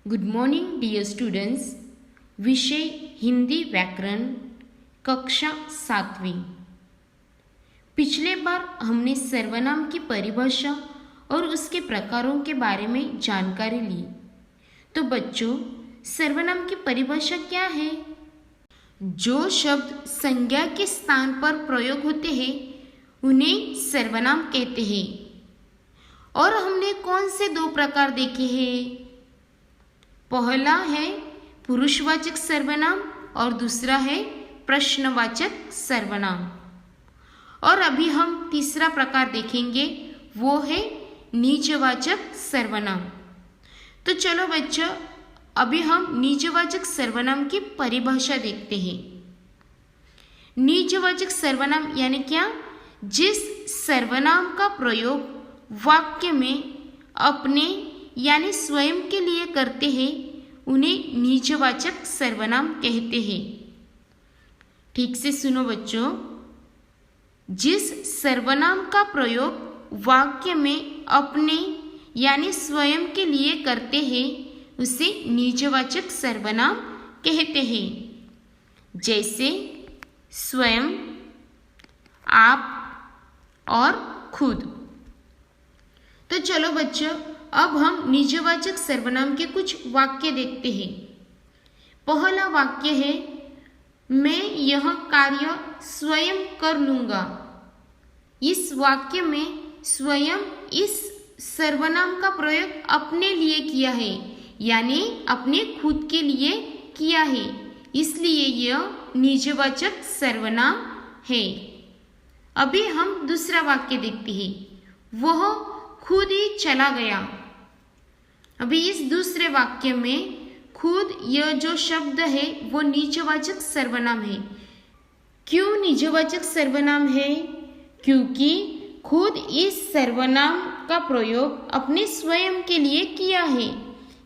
Good morning dear students. विषय हिंदी व्याकरण, कक्षा 7वीं। पिछले बार हमने सर्वनाम की परिभाषा और उसके प्रकारों के बारे में जानकारी ली। तो बच्चों, सर्वनाम की परिभाषा क्या है? जो शब्द संज्ञा के स्थान पर प्रयोग होते हैं उन्हें सर्वनाम कहते हैं। और हमने कौन से दो प्रकार देखे हैं? पहला है पुरुषवाचक सर्वनाम और दूसरा है प्रश्नवाचक सर्वनाम। और अभी हम तीसरा प्रकार देखेंगे, वो है निजवाचक सर्वनाम। तो चलो बच्चों, अभी हम निजवाचक सर्वनाम की परिभाषा देखते हैं। निजवाचक सर्वनाम यानी क्या? जिस सर्वनाम का प्रयोग वाक्य में अपने यानी स्वयं के लिए करते हैं उन्हें निजवाचक सर्वनाम कहते हैं। ठीक से सुनो बच्चों, जिस सर्वनाम का प्रयोग वाक्य में अपने यानी स्वयं के लिए करते हैं उसे निजवाचक सर्वनाम कहते हैं। जैसे स्वयं, आप और खुद। तो चलो बच्चों, अब हम निजवाचक सर्वनाम के कुछ वाक्य देखते हैं। पहला वाक्य है, मैं यह कार्य स्वयं कर लूंगा। इस वाक्य में स्वयं इस सर्वनाम का प्रयोग अपने लिए किया है, यानी अपने खुद के लिए किया है, इसलिए यह निजवाचक सर्वनाम है। अभी हम दूसरा वाक्य देखते हैं, वह खुद ही चला गया। अभी इस दूसरे वाक्य में खुद यह जो शब्द है वो निजवाचक सर्वनाम है। क्यों निजवाचक सर्वनाम है? क्योंकि खुद इस सर्वनाम का प्रयोग अपने स्वयं के लिए किया है,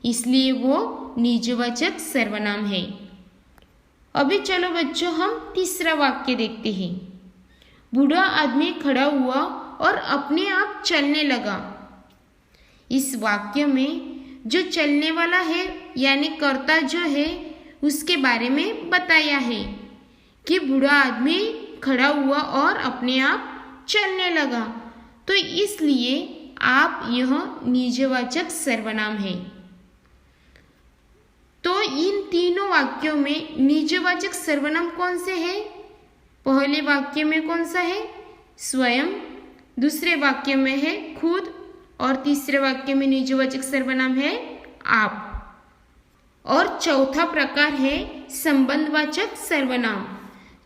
इसलिए वो निजवाचक सर्वनाम है। अभी चलो बच्चों, हम तीसरा वाक्य देखते हैं। बूढ़ा आदमी खड़ा हुआ और अपने आप चलने लगा। इस वाक्य में जो चलने वाला है यानी कर्ता जो है उसके बारे में बताया है कि बूढ़ा आदमी खड़ा हुआ और अपने आप चलने लगा, तो इसलिए आप यह निजवाचक सर्वनाम है। तो इन तीनों वाक्यों में निजवाचक सर्वनाम कौन से है? पहले वाक्य में कौन सा है? स्वयं, दूसरे वाक्य में है खुद और तीसरे वाक्य में निजवाचक सर्वनाम है आप। और चौथा प्रकार है संबंधवाचक सर्वनाम।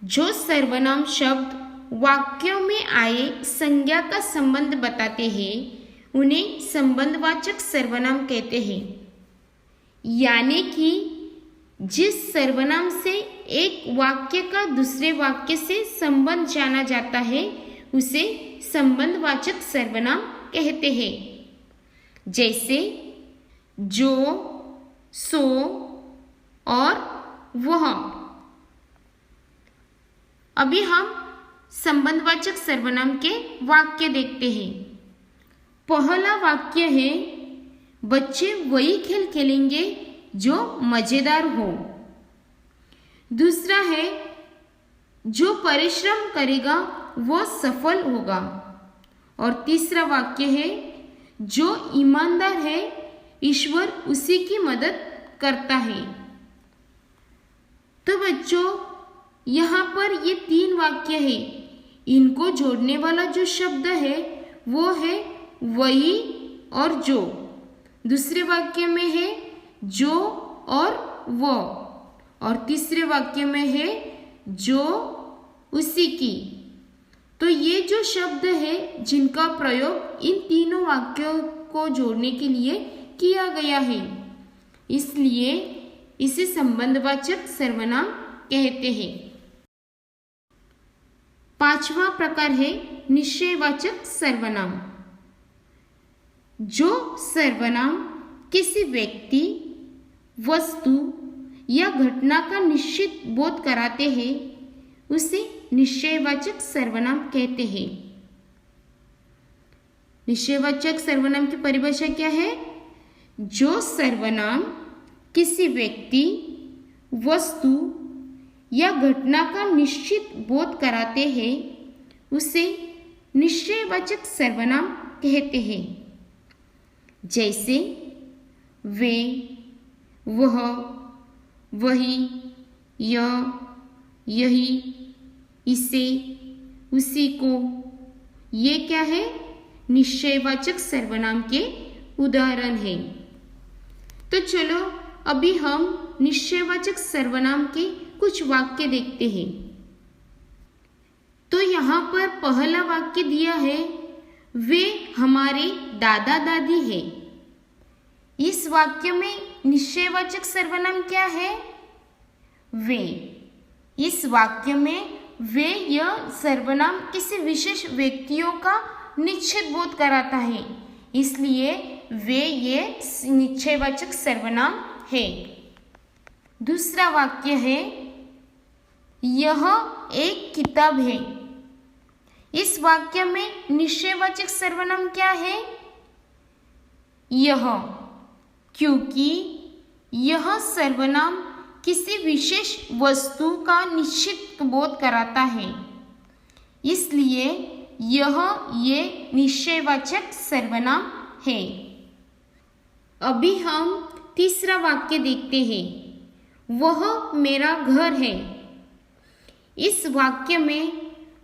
जो सर्वनाम शब्द वाक्यों में आए संज्ञा का संबंध बताते हैं उन्हें संबंधवाचक सर्वनाम कहते हैं। यानी कि जिस सर्वनाम से एक वाक्य का दूसरे वाक्य से संबंध जाना जाता है उसे संबंधवाचक सर्वनाम कहते हैं। जैसे जो, सो और वह। अभी हम संबंधवाचक सर्वनाम के वाक्य देखते हैं। पहला वाक्य है, बच्चे वही खेल खेलेंगे जो मजेदार हो। दूसरा है, जो परिश्रम करेगा वो सफल होगा। और तीसरा वाक्य है, जो ईमानदार है ईश्वर उसी की मदद करता है। तो बच्चों, यहाँ पर ये तीन वाक्य है, इनको जोड़ने वाला जो शब्द है वो है वही और जो। दूसरे वाक्य में है जो और वो, और तीसरे वाक्य में है जो उसी की। तो ये जो शब्द है जिनका प्रयोग इन तीनों वाक्यों को जोड़ने के लिए किया गया है, इसलिए इसे संबंधवाचक सर्वनाम कहते हैं। पांचवा प्रकार है निश्चयवाचक सर्वनाम। जो सर्वनाम किसी व्यक्ति, वस्तु या घटना का निश्चित बोध कराते हैं उसे निश्चयवाचक सर्वनाम कहते हैं। निश्चयवाचक सर्वनाम की परिभाषा क्या है? जो सर्वनाम किसी व्यक्ति, वस्तु या घटना का निश्चित बोध कराते हैं उसे निश्चयवाचक सर्वनाम कहते हैं। जैसे वे, वह, वही, यह, यही, इसे, उसी को, ये क्या है? निश्चयवाचक सर्वनाम के उदाहरण हैं। तो चलो अभी हम निश्चयवाचक सर्वनाम के कुछ वाक्य देखते हैं। तो यहाँ पर पहला वाक्य दिया है, वे हमारे दादा दादी है। इस वाक्य में निश्चयवाचक सर्वनाम क्या है? वे। इस वाक्य में वे यह सर्वनाम किसी विशेष व्यक्तियों का निश्चित बोध कराता है, इसलिए वे ये निश्चयवाचक सर्वनाम है। दूसरा वाक्य है, यह एक किताब है। इस वाक्य में निश्चयवाचक सर्वनाम क्या है? यह, क्योंकि यह सर्वनाम किसी विशेष वस्तु का निश्चित बोध कराता है, इसलिए यह ये निश्चयवाचक सर्वनाम है। अभी हम तीसरा वाक्य देखते हैं, वह मेरा घर है। इस वाक्य में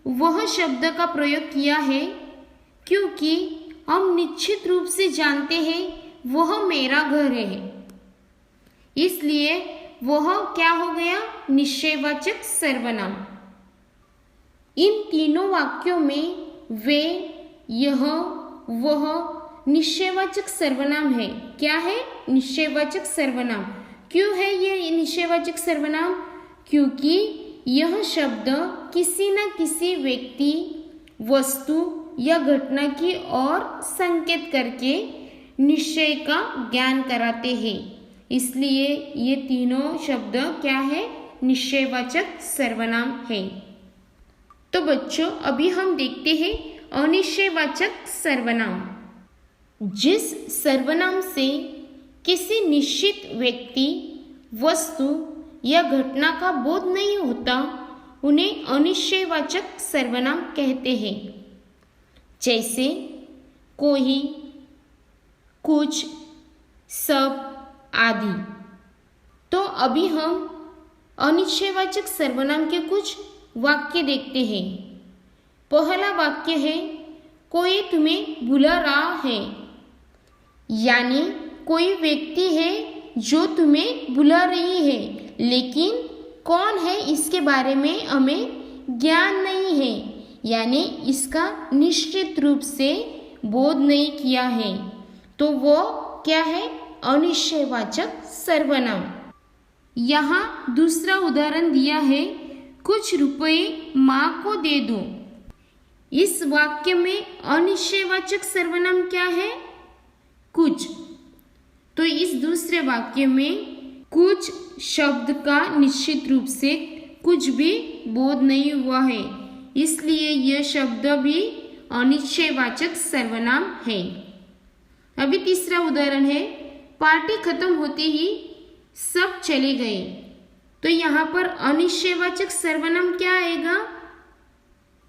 वह शब्द का प्रयोग किया है क्योंकि हम निश्चित रूप से जानते हैं वह मेरा घर है, इसलिए वह क्या हो गया? निश्चयवाचक सर्वनाम। इन तीनों वाक्यों में वे, यह, वह निश्चयवाचक सर्वनाम है। क्या है? निश्चयवाचक सर्वनाम। क्यों है ये निश्चयवाचक सर्वनाम? क्योंकि यह शब्द किसी न किसी व्यक्ति, वस्तु या घटना की ओर संकेत करके निश्चय का ज्ञान कराते हैं, इसलिए ये तीनों शब्द क्या है? निश्चयवाचक सर्वनाम है। तो बच्चों अभी हम देखते हैं अनिश्चयवाचक सर्वनाम। जिस सर्वनाम से किसी निश्चित व्यक्ति, वस्तु या घटना का बोध नहीं होता उन्हें अनिश्चयवाचक सर्वनाम कहते हैं। जैसे कोई, कुछ, सब आदि। तो अभी हम अनिश्चयवाचक सर्वनाम के कुछ वाक्य देखते हैं। पहला वाक्य है, कोई तुम्हें बुला रहा है, यानी कोई व्यक्ति है जो तुम्हें बुला रही है, लेकिन कौन है इसके बारे में हमें ज्ञान नहीं है, यानी इसका निश्चित रूप से बोध नहीं किया है, तो वो क्या है? अनिश्चयवाचक सर्वनाम। यहाँ दूसरा उदाहरण दिया है, कुछ रुपए माँ को दे दो। इस वाक्य में अनिश्चयवाचक सर्वनाम क्या है? कुछ। तो इस दूसरे वाक्य में कुछ शब्द का निश्चित रूप से कुछ भी बोध नहीं हुआ है, इसलिए यह शब्द भी अनिश्चयवाचक सर्वनाम है। अभी तीसरा उदाहरण है, पार्टी खत्म होते ही सब चले गए। तो यहाँ पर अनिश्चयवाचक सर्वनाम क्या आएगा?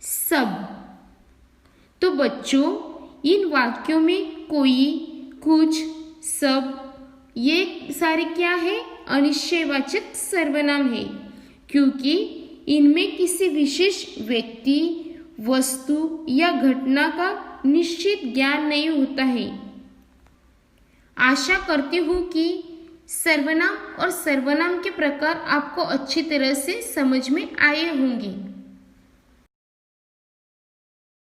सब। तो बच्चों इन वाक्यों में कोई, कुछ, सब ये सारे क्या है? अनिश्चयवाचक सर्वनाम है, क्योंकि इनमें किसी विशेष व्यक्ति, वस्तु या घटना का निश्चित ज्ञान नहीं होता है। आशा करती हूँ कि सर्वनाम और सर्वनाम के प्रकार आपको अच्छी तरह से समझ में आए होंगे।